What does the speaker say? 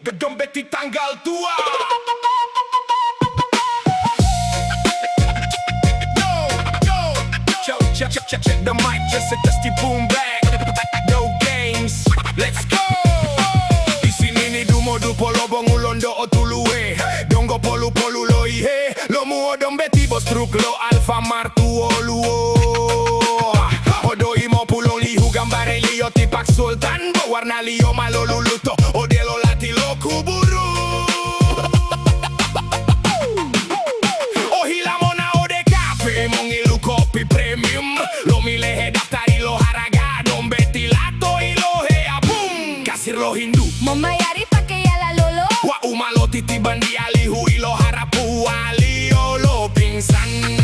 Dompeti tanggal tua. Check the mic, just a dusty boom bag. No games, let's go. Di sini ni dumo du polo bongulondo o tuluwe. Dongo polu polu lo ihe. Lo muo dombeti bos truk lo alfa martu oluo. Odo imo pulong lihu gambare liyo tipak sultan. Bo warna liyo maloluluto. Odelo lati lo kuburu. Mongilu kopi premium. Lo milehe daftari lo haraga. Dompeti lato ilo hea boom. Kasir lo hindu Memayari pakai ala lolo. wa umalo titiban di alihu ilo harapu alio lo pingsan.